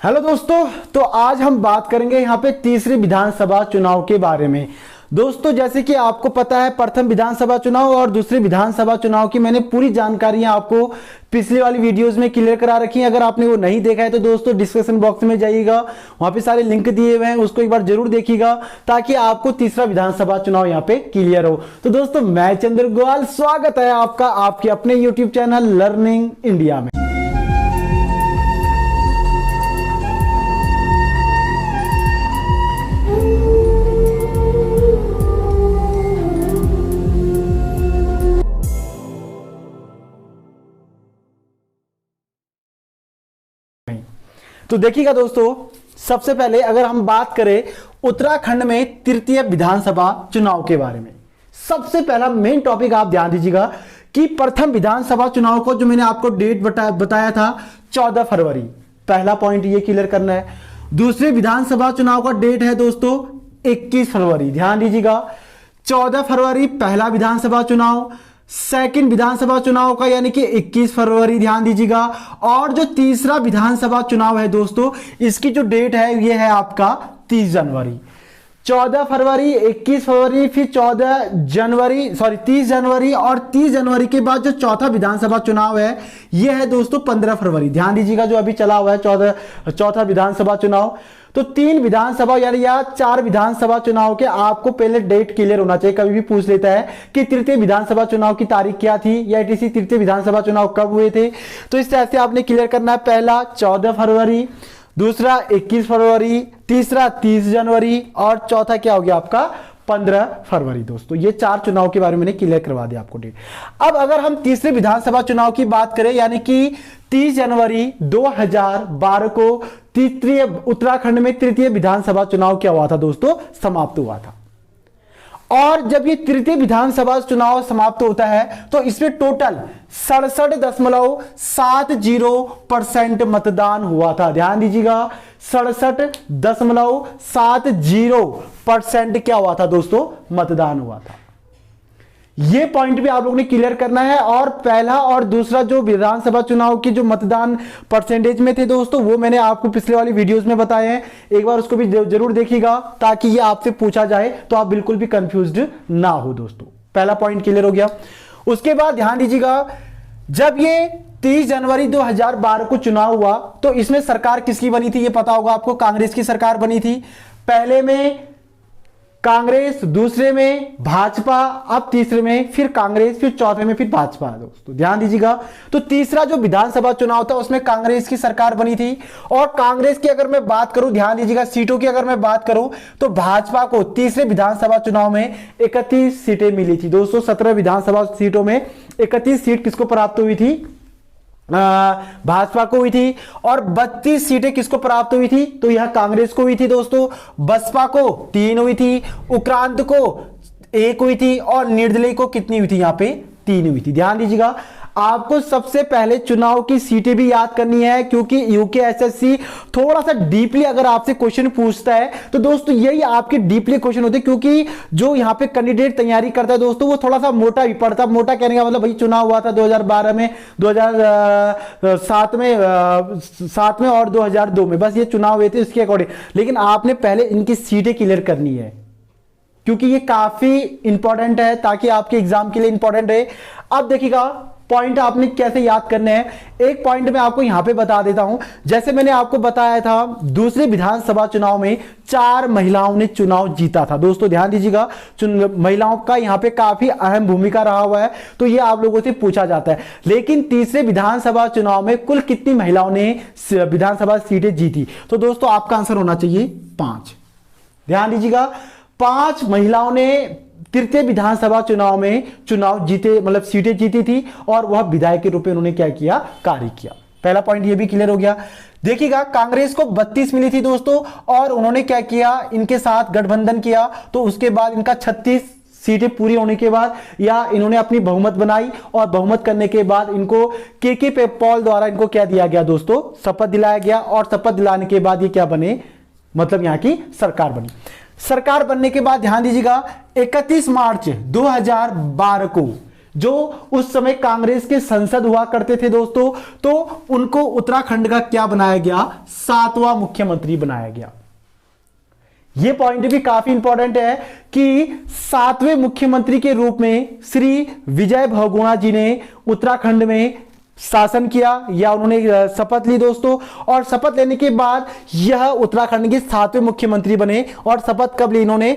Hello दोस्तों, तो आज हम बात करेंगे यहाँ पे तीसरे विधानसभा चुनाव के बारे में। दोस्तों, जैसे कि आपको पता है, प्रथम विधानसभा चुनाव और दूसरे विधानसभा चुनाव की मैंने पूरी जानकारियां आपको पिछले वाली वीडियोस में क्लियर करा रखी हैं। अगर आपने वो नहीं देखा है तो दोस्तों डिस्क्रिप्शन बॉक्स में जाइएगा, वहां पे सारे लिंक दिए हुए हैं, उसको एक बार जरूर देखिएगा ताकि आपको तीसरा विधानसभा चुनाव यहाँ पे क्लियर हो। तो दोस्तों, मैं चंद्र गोयल, स्वागत है आपका आपके अपने यूट्यूब चैनल लर्निंग इंडिया में। तो देखिएगा दोस्तों, सबसे पहले अगर हम बात करें उत्तराखंड में तृतीय विधानसभा चुनाव के बारे में, सबसे पहला मेन टॉपिक आप ध्यान दीजिएगा कि प्रथम विधानसभा चुनाव को जो मैंने आपको डेट बताया था 14 फरवरी, पहला पॉइंट ये क्लियर करना है। दूसरे विधानसभा चुनाव का डेट है दोस्तों 21 फरवरी, ध्यान दीजिएगा। 14 फरवरी पहला विधानसभा चुनाव, सेकंड विधानसभा चुनाव का यानी कि 21 फरवरी, ध्यान दीजिएगा। और जो तीसरा विधानसभा चुनाव है दोस्तों, इसकी जो डेट है ये है आपका 30 जनवरी। 14 फरवरी, 21 फरवरी, फिर 30 जनवरी और 30 जनवरी के बाद जो चौथा विधानसभा चुनाव है ये है दोस्तों 15 फरवरी, ध्यान दीजिएगा। जो अभी चला हुआ है चौथा विधानसभा चुनाव, तो 3 विधानसभा यानी या 4 विधानसभा चुनाव के आपको पहले डेट क्लियर होना चाहिए। कभी भी पूछ लेता है कि तृतीय विधानसभा चुनाव की तारीख क्या थी या ईटीसी तृतीय विधानसभा चुनाव कब हुए थे, तो इस तरह से आपने क्लियर करना है। पहला 14 फरवरी, दूसरा 21 फरवरी, तीसरा 30 जनवरी और चौथा क्या हो गया आपका 15 फरवरी। दोस्तों, ये 4 चुनाव के बारे में मैंने क्लियर करवा दिया आपको डेट। अब अगर हम तीसरे विधानसभा चुनाव की बात करें, यानी कि 30 जनवरी 2012 को उत्तराखंड में तृतीय विधानसभा चुनाव क्या हुआ था दोस्तों, समाप्त हुआ था। और जब ये तृतीय विधानसभा चुनाव समाप्त होता है तो इसमें टोटल 67.70% मतदान हुआ था, ध्यान दीजिएगा। 67.70% क्या हुआ था दोस्तों, मतदान हुआ था। ये पॉइंट भी आप लोगों ने क्लियर करना है। और पहला और दूसरा जो विधानसभा चुनाव की जो मतदान परसेंटेज में थे दोस्तों, वो मैंने आपको पिछले वाली वीडियोस में बताए हैं, एक बार उसको भी जरूर देखिएगा ताकि ये आपसे पूछा जाए तो आप बिल्कुल भी कंफ्यूज्ड ना हो। दोस्तों, पहला पॉइंट क्लियर हो गया। उसके बाद ध्यान दीजिएगा, जब ये 30 जनवरी 2012 को चुनाव हुआ तो इसमें सरकार किसकी बनी थी, ये पता होगा आपको, कांग्रेस की सरकार बनी थी। पहले में कांग्रेस, दूसरे में भाजपा, अब तीसरे में फिर कांग्रेस, फिर चौथे में फिर भाजपा। दोस्तों, ध्यान दीजिएगा। तो तीसरा जो विधानसभा चुनाव था उसमें कांग्रेस की सरकार बनी थी। और कांग्रेस की अगर मैं बात करूं, ध्यान दीजिएगा, सीटों की अगर मैं बात करूं तो भाजपा को तीसरे विधानसभा चुनाव में 31 सीटें मिली थी। दोस्तों, 17 विधानसभा सीटों में 31 सीट किसको प्राप्त हुई थी, भाजपा को हुई थी। और 32 सीटें किसको प्राप्त हुई थी, तो यह कांग्रेस को हुई थी। दोस्तों, बसपा को 3 हुई थी, उक्रांत को 1 हुई थी और निर्दलीय को कितनी हुई थी, यहां पे 3 हुई थी। ध्यान दीजिएगा, आपको सबसे पहले चुनाव की सीटें भी याद करनी है, क्योंकि यूकेएसएससी थोड़ा सा डीपली अगर आपसे क्वेश्चन पूछता है तो दोस्तों यही आपके डीपली क्वेश्चन होते हैं, क्योंकि जो यहां पे कैंडिडेट तैयारी करता है दोस्तों वो थोड़ा सा मोटा भी पड़ता है। मोटा कहने का मतलब भाई चुनाव हुआ था 2012 में, 2007 में और 2002 में, बस ये चुनाव हुए थे इसके अकॉर्डिंग। लेकिन आपने पहले इनकी सीटें क्लियर करनी है, क्योंकि ये काफी इंपॉर्टेंट है, ताकि आपके एग्जाम के लिए इंपॉर्टेंट रहे। अब देखिएगा पॉइंट आपने कैसे याद करने हैं, एक पॉइंट मैं आपको यहां पे बता देता हूं। जैसे मैंने आपको बताया था, दूसरे विधानसभा चुनाव में 4 महिलाओं ने चुनाव जीता था। दोस्तों, ध्यान दीजिएगा, महिलाओं का यहां पे काफी अहम भूमिका रहा हुआ है, तो ये आप लोगों से पूछा जाता है। लेकिन तीसरे विधानसभा चुनाव में कुल कितनी महिलाओं ने विधानसभा सीटें जीती, तो दोस्तों आपका आंसर होना चाहिए 5। ध्यान दीजिएगा, 5 महिलाओं ने तृतीय विधानसभा चुनाव में चुनाव जीते, मतलब सीटें जीती थी, और वह विधायक के रूप में उन्होंने क्या किया, कार्य किया। पहला पॉइंट ये भी क्लियर हो गया। देखिएगा, कांग्रेस को 32 मिली थी दोस्तों, और उन्होंने क्या किया, इनके साथ गठबंधन किया, तो उसके बाद इनका 36 सीटें पूरी होने के बाद या इन्होंने अपनी बहुमत बनाई, और बहुमत करने के बाद इनको के पॉल द्वारा इनको क्या दिया गया दोस्तों, शपथ दिलाया गया। और शपथ दिलाने के बाद ये क्या बने, मतलब यहां की सरकार बनी। सरकार बनने के बाद ध्यान दीजिएगा 31 मार्च 2012 को जो उस समय कांग्रेस के सांसद हुआ करते थे दोस्तों, तो उनको उत्तराखंड का क्या बनाया गया, 7वां मुख्यमंत्री बनाया गया। यह पॉइंट भी काफी इंपॉर्टेंट है कि 7वें मुख्यमंत्री के रूप में श्री विजय बहुगुणा जी ने उत्तराखंड में शासन किया, या उन्होंने शपथ ली दोस्तों। और शपथ लेने के बाद यह उत्तराखंड के 7वें मुख्यमंत्री बने। और शपथ कब ली इन्होंने,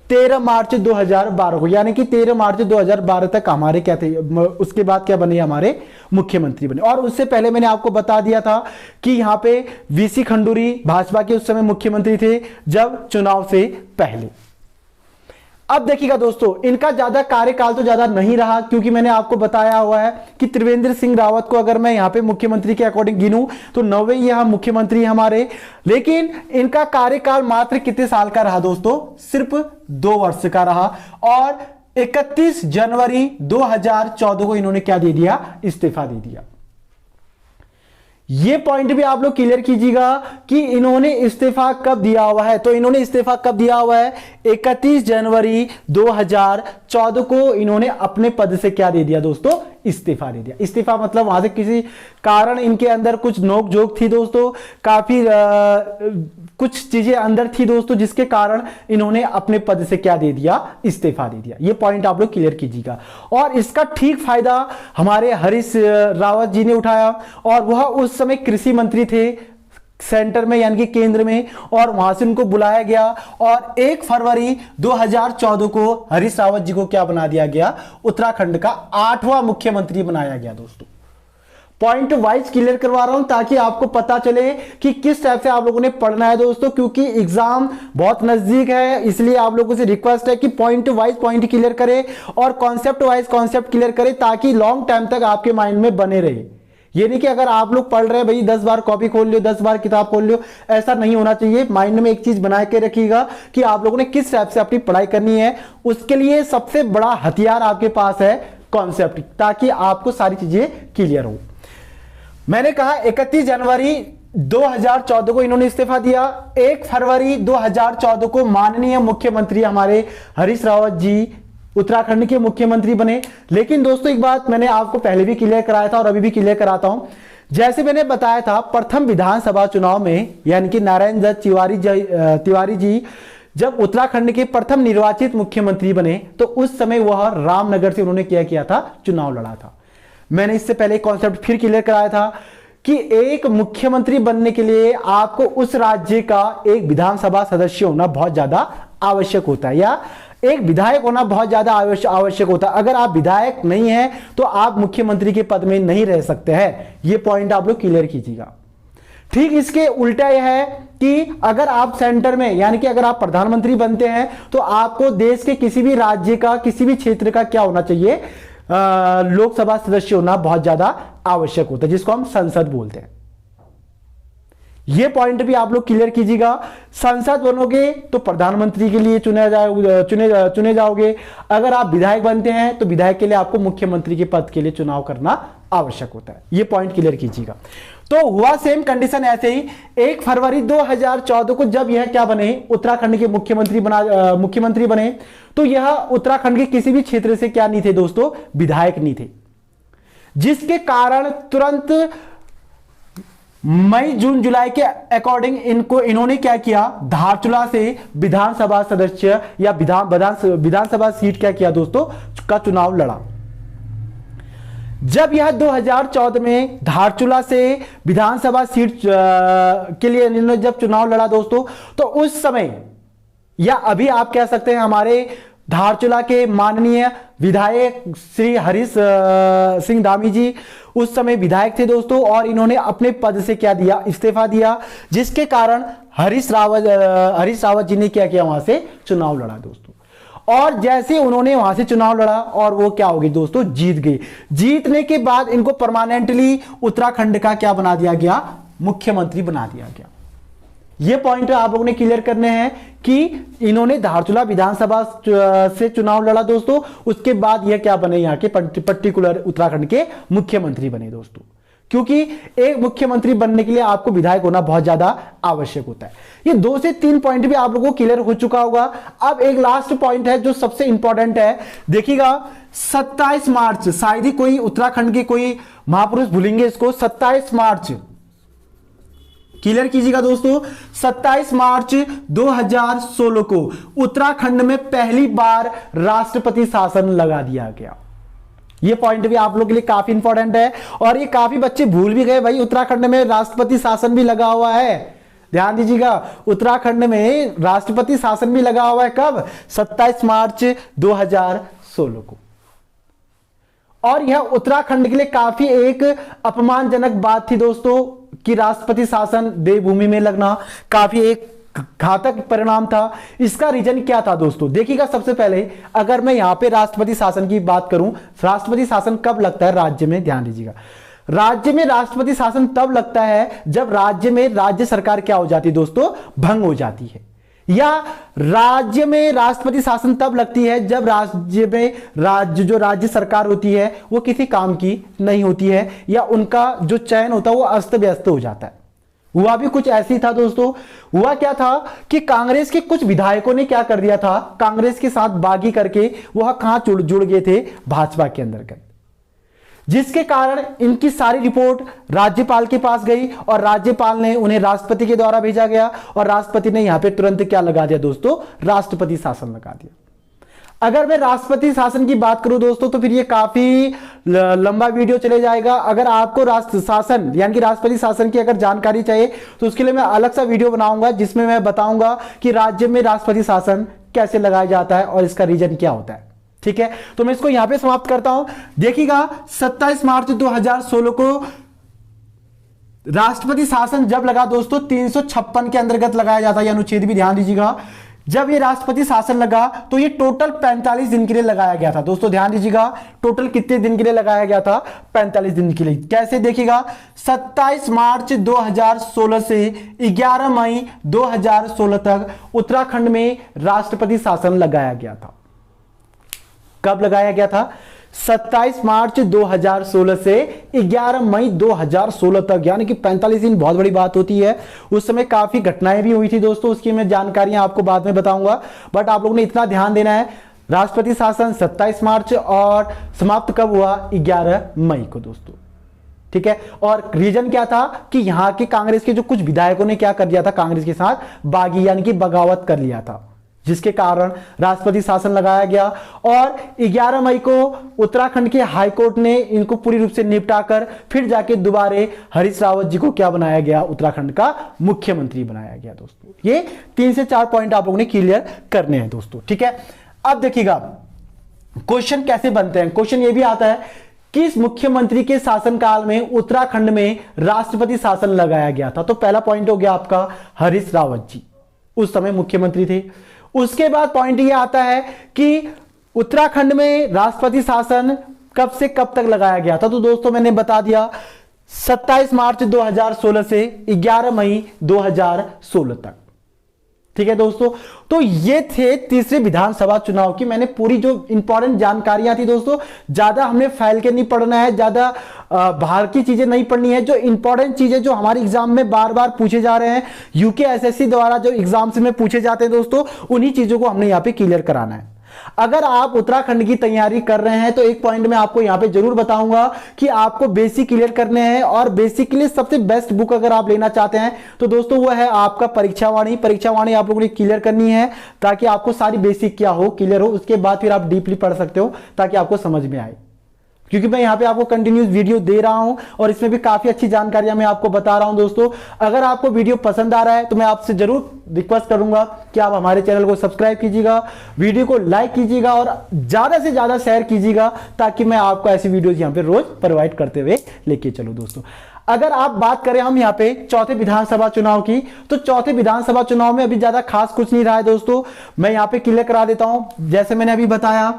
13 मार्च 2012 को, यानी कि 13 मार्च 2012 तक हमारे क्या थे, उसके बाद क्या बने, हमारे मुख्यमंत्री बने। और उससे पहले मैंने आपको बता दिया था कि यहां पे वीसी खंडूरी भाजपा के उस समय मुख्यमंत्री थे, जब चुनाव से पहले। अब देखिएगा दोस्तों, इनका ज्यादा कार्यकाल तो ज्यादा नहीं रहा, क्योंकि मैंने आपको बताया हुआ है कि त्रिवेंद्र सिंह रावत को अगर मैं यहां पे मुख्यमंत्री के अकॉर्डिंग गिनूं तो 9वें यहां मुख्यमंत्री हमारे। लेकिन इनका कार्यकाल मात्र कितने साल का रहा दोस्तों, सिर्फ 2 वर्ष का रहा। और 31 जनवरी 2014 को इन्होंने क्या दे दिया, इस्तीफा दे दिया। ये पॉइंट भी आप लोग क्लियर कीजिएगा कि इन्होंने इस्तीफा कब दिया हुआ है। तो इन्होंने इस्तीफा कब दिया हुआ है, 31 जनवरी 2014 को इन्होंने अपने पद से क्या दे दिया दोस्तों, इस्तीफा दे दिया। इस्तीफा मतलब वहां से किसी कारण इनके अंदर कुछ नोकझोंक थी दोस्तों, काफी कुछ चीजें अंदर थी दोस्तों, जिसके कारण इन्होंने अपने पद से क्या दे दिया, इस्तीफा दे दिया। ये पॉइंट आप लोग क्लियर कीजिएगा। और इसका ठीक फायदा हमारे हरीश रावत जी ने उठाया, और वह उस समय कृषि मंत्री थे सेंटर में, यानी कि केंद्र में, और वहां से उनको बुलाया गया। और 1 फरवरी 2014 को हरीश रावत जी को क्या बना दिया गया, उत्तराखंड का 8वां मुख्यमंत्री बनाया गया दोस्तों। पॉइंट वाइज क्लियर करवा रहा हूं ताकि आपको पता चले कि किस टाइप से आप लोगों ने पढ़ना है दोस्तों, क्योंकि एग्जाम बहुत नजदीक है। इसलिए आप लोगों से रिक्वेस्ट है कि पॉइंट वाइज पॉइंट क्लियर करें और कॉन्सेप्ट वाइज कॉन्सेप्ट क्लियर करें, ताकि लॉन्ग टाइम तक आपके माइंड में बने रहे। ये नहीं कि अगर आप लोग पढ़ रहे हैं भाई 10 बार कॉपी खोल लियो, 10 बार किताब खोल लियो, ऐसा नहीं होना चाहिए। माइंड में एक चीज बना के रखिएगा कि आप लोगों ने किस टाइप से अपनी पढ़ाई करनी है। उसके लिए सबसे बड़ा हथियार आपके पास है कॉन्सेप्ट, ताकि आपको सारी चीजें क्लियर हो। मैंने कहा 31 जनवरी 2014 को इन्होंने इस्तीफा दिया। 1 फरवरी 2014 को माननीय मुख्यमंत्री हमारे हरीश रावत जी उत्तराखंड के मुख्यमंत्री बने। लेकिन दोस्तों एक बात मैंने आपको पहले भी क्लियर कराया था और अभी भी क्लियर कराता हूं। जैसे मैंने बताया था, प्रथम विधानसभा चुनाव में, यानी कि नारायण दत्त तिवारी जी जब उत्तराखंड के प्रथम निर्वाचित मुख्यमंत्री बने, तो उस समय वह रामनगर से उन्होंने क्या किया था, चुनाव लड़ा था। मैंने इससे पहले कॉन्सेप्ट फिर क्लियर कराया था कि एक मुख्यमंत्री बनने के लिए आपको उस राज्य का एक विधानसभा सदस्य होना बहुत ज्यादा आवश्यक होता है, या एक विधायक होना बहुत ज्यादा आवश्यक होता है। अगर आप विधायक नहीं हैं तो आप मुख्यमंत्री के पद में नहीं रह सकते हैं। यह पॉइंट आप लोग क्लियर कीजिएगा। ठीक इसके उल्टा यह है कि अगर आप सेंटर में, यानी कि अगर आप प्रधानमंत्री बनते हैं, तो आपको देश के किसी भी राज्य का, किसी भी क्षेत्र का क्या होना चाहिए, लोकसभा सदस्य होना बहुत ज्यादा आवश्यक होता है, जिसको हम संसद बोलते हैं। यह पॉइंट भी आप लोग क्लियर कीजिएगा। संसद बनोगे तो प्रधानमंत्री के लिए चुने जाओगे। अगर आप विधायक बनते हैं तो विधायक के लिए आपको मुख्यमंत्री के पद के लिए चुनाव करना आवश्यक होता है। यह पॉइंट क्लियर कीजिएगा। तो हुआ सेम कंडीशन ऐसे ही 1 फरवरी 2014 को जब यह क्या बने, उत्तराखंड के मुख्यमंत्री बने, तो यह उत्तराखंड के किसी भी क्षेत्र से क्या नहीं थे दोस्तों, विधायक नहीं थे, जिसके कारण तुरंत मई जून जुलाई के अकॉर्डिंग इन्होंने क्या किया, धारचूला से विधानसभा सदस्य या विधानसभा सीट क्या किया दोस्तों, का चुनाव लड़ा। जब यह 2014 में धारचूला से विधानसभा सीट के लिए इन्होंने जब चुनाव लड़ा दोस्तों, तो उस समय, या अभी आप कह सकते हैं, हमारे धारचूला के माननीय विधायक श्री हरीश सिंह धामी जी उस समय विधायक थे दोस्तों, और इन्होंने अपने पद से क्या दिया, इस्तीफा दिया, जिसके कारण हरीश रावत जी ने क्या किया, वहां से चुनाव लड़ा दोस्तों। और जैसे उन्होंने वहां से चुनाव लड़ा और वो क्या हो गई दोस्तों, जीत गई। जीतने के बाद इनको परमानेंटली उत्तराखंड का क्या बना दिया गया, मुख्यमंत्री बना दिया गया। ये पॉइंट आप लोगों ने क्लियर करने हैं कि इन्होंने धारचूला विधानसभा से चुनाव लड़ा दोस्तों, उसके बाद यह क्या बने, यहां के पर्टिकुलर उत्तराखंड के मुख्यमंत्री बने दोस्तों। क्योंकि एक मुख्यमंत्री बनने के लिए आपको विधायक होना बहुत ज्यादा आवश्यक होता है। ये 2 से 3 पॉइंट भी आप लोगों को क्लियर हो चुका होगा। अब एक लास्ट पॉइंट है जो सबसे इंपॉर्टेंट है, देखिएगा 27 मार्च, शायद ही कोई उत्तराखंड के कोई महापुरुष भूलेंगे इसको। 27 मार्च क्लियर कीजिएगा दोस्तों, 27 मार्च 2016 को उत्तराखंड में पहली बार राष्ट्रपति शासन लगा दिया गया। ये पॉइंट भी आप लोगों के लिए काफी इंपॉर्टेंट है और ये काफी बच्चे भूल भी गए भाई, उत्तराखंड में राष्ट्रपति शासन भी लगा हुआ है। ध्यान दीजिएगा, उत्तराखंड में राष्ट्रपति शासन भी लगा हुआ है। कब? 27 मार्च 2016 को। और यह उत्तराखंड के लिए काफी एक अपमानजनक बात थी दोस्तों कि राष्ट्रपति शासन देवभूमि में लगना काफी एक घातक परिणाम था। इसका रीजन क्या था दोस्तों? देखिएगा, सबसे पहले अगर मैं यहां पे राष्ट्रपति शासन की बात करूं, राष्ट्रपति शासन कब लगता है राज्य में? ध्यान दीजिएगा, राज्य में राष्ट्रपति शासन तब लगता है जब राज्य में राज्य सरकार क्या हो जाती है दोस्तों? भंग हो जाती है। या राज्य में राष्ट्रपति शासन तब लगती है जब राज्य में जो राज्य सरकार होती है वो किसी काम की नहीं होती है या उनका जो चयन होता है वो अस्त व्यस्त हो जाता है। हुआ भी कुछ ऐसी था दोस्तों। हुआ क्या था कि कांग्रेस के कुछ विधायकों ने क्या कर दिया था, कांग्रेस के साथ बागी करके वह कहां जुड़ गए थे? भाजपा के अंदर, जिसके कारण इनकी सारी रिपोर्ट राज्यपाल के पास गई और राज्यपाल ने उन्हें राष्ट्रपति के द्वारा भेजा गया और राष्ट्रपति ने यहां पे तुरंत क्या लगा दिया दोस्तों? राष्ट्रपति शासन लगा दिया। अगर मैं राष्ट्रपति शासन की बात करूं दोस्तों तो फिर ये काफी लंबा वीडियो चले जाएगा। अगर आपको राष्ट्र शासन यानी कि राष्ट्रपति शासन की अगर जानकारी चाहिए तो उसके लिए मैं अलग सा वीडियो बनाऊंगा जिसमें मैं बताऊंगा कि राज्य में राष्ट्रपति शासन कैसे लगाया जाता है और इसका रीजन क्या होता है। ठीक है, तो मैं इसको यहां पे समाप्त करता हूं। देखिएगा, 27 मार्च 2016 को राष्ट्रपति शासन जब लगा दोस्तों 356 के अंतर्गत लगाया जाता है, अनुच्छेद भी ध्यान दीजिएगा। जब ये राष्ट्रपति शासन लगा तो ये टोटल 45 दिन के लिए लगाया गया था दोस्तों। ध्यान दीजिएगा, टोटल कितने दिन के लिए लगाया गया था? 45 दिन के लिए। कैसे? देखिएगा, 27 मार्च 2016 से 11 मई 2016 तक उत्तराखंड में राष्ट्रपति शासन लगाया गया था। कब लगाया गया था? 27 मार्च 2016 से 11 मई 2016 तक, यानी कि 45 दिन। बहुत बड़ी बात होती है। उस समय काफी घटनाएं भी हुई थी दोस्तों, उसकी मैं जानकारियां आपको बाद में बताऊंगा। बट आप लोगों ने इतना ध्यान देना है, राष्ट्रपति शासन 27 मार्च और समाप्त कब हुआ? 11 मई को दोस्तों। ठीक है, और रीजन क्या था कि यहां के कांग्रेस के जो कुछ विधायकों ने क्या कर दिया था? कांग्रेस के साथ बागी यानी कि बगावत कर लिया था, जिसके कारण राष्ट्रपति शासन लगाया गया। और 11 मई को उत्तराखंड के हाईकोर्ट ने इनको पूरी रूप से निपटाकर फिर जाके दोबारा हरीश रावत जी को क्या बनाया गया? उत्तराखंड का मुख्यमंत्री बनाया गया दोस्तों। ये 3 से 4 पॉइंट आप लोगों ने क्लियर करने हैं दोस्तों। ठीक है, अब देखिएगा क्वेश्चन कैसे बनते हैं। क्वेश्चन ये भी आता है, किस मुख्यमंत्री के शासनकाल में उत्तराखंड में राष्ट्रपति शासन लगाया गया था? तो पहला पॉइंट हो गया आपका हरीश रावत जी, उस समय मुख्यमंत्री थे। उसके बाद पॉइंट ये आता है कि उत्तराखंड में राष्ट्रपति शासन कब से कब तक लगाया गया था? तो दोस्तों मैंने बता दिया, 27 मार्च 2016 से 11 मई 2016 तक। ठीक है दोस्तों, तो ये थे तीसरे विधानसभा चुनाव की मैंने पूरी जो इंपॉर्टेंट जानकारियां थी दोस्तों। ज्यादा हमने फैल के नहीं पढ़ना है, ज्यादा बाहर की चीजें नहीं पढ़नी है। जो इंपॉर्टेंट चीजें जो हमारे एग्जाम में बार बार पूछे जा रहे हैं, यूके एसएससी द्वारा जो एग्जाम्स में पूछे जाते हैं दोस्तों, उन्हीं चीजों को हमने यहाँ पे क्लियर कराना है। अगर आप उत्तराखंड की तैयारी कर रहे हैं तो एक पॉइंट मैं आपको यहां पे जरूर बताऊंगा कि आपको बेसिक क्लियर करने हैं। और बेसिक के लिए सबसे बेस्ट बुक अगर आप लेना चाहते हैं तो दोस्तों वो है आपका परीक्षावाणी। परीक्षावाणी आप लोगों ने क्लियर करनी है ताकि आपको सारी बेसिक क्या हो, क्लियर हो। उसके बाद फिर आप डीपली पढ़ सकते हो ताकि आपको समझ में आए, क्योंकि मैं यहां पे आपको कंटिन्यूस वीडियो दे रहा हूं और इसमें भी काफी अच्छी जानकारियां मैं आपको बता रहा हूं दोस्तों। अगर आपको वीडियो पसंद आ रहा है तो मैं आपसे जरूर रिक्वेस्ट करूंगा कि आप हमारे चैनल को सब्सक्राइब कीजिएगा, वीडियो को लाइक कीजिएगा और ज्यादा से ज्यादा शेयर कीजिएगा ताकि मैं आपको ऐसी वीडियोज यहां पे रोज प्रोवाइड करते हुए लेके चलूं दोस्तों। अगर आप बात करें हम यहाँ पे चौथे विधानसभा चुनाव की, तो चौथे विधानसभा चुनाव में अभी ज्यादा खास कुछ नहीं रहा है दोस्तों। मैं यहाँ पे क्लियर करा देता हूं। जैसे मैंने अभी बताया,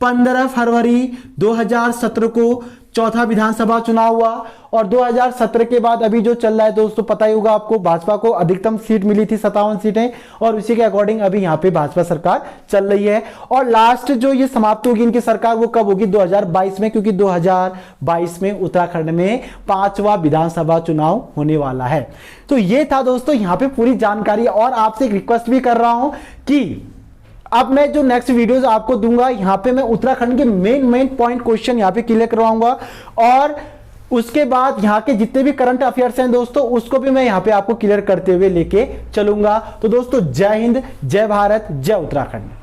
15 फरवरी 2017 को चौथा विधानसभा चुनाव हुआ और 2017 के बाद अभी जो चल रहा है दोस्तों, पता ही होगा आपको, भाजपा को अधिकतम सीट मिली थी 57 सीटें और उसी के अकॉर्डिंग अभी यहां पे भाजपा सरकार चल रही है। और लास्ट जो ये समाप्त होगी इनकी सरकार वो कब होगी? 2022 में, क्योंकि 2022 में उत्तराखंड में 5वां विधानसभा चुनाव होने वाला है। तो ये था दोस्तों यहां पे पूरी जानकारी। और आपसे एक रिक्वेस्ट भी कर रहा हूं कि अब मैं जो नेक्स्ट वीडियोस आपको दूंगा यहां पे मैं उत्तराखंड के मेन पॉइंट क्वेश्चन यहां पे क्लियर करवाऊंगा और उसके बाद यहां के जितने भी करंट अफेयर्स हैं दोस्तों उसको भी मैं यहां पे आपको क्लियर करते हुए लेके चलूंगा। तो दोस्तों जय हिंद, जय भारत, जय उत्तराखंड।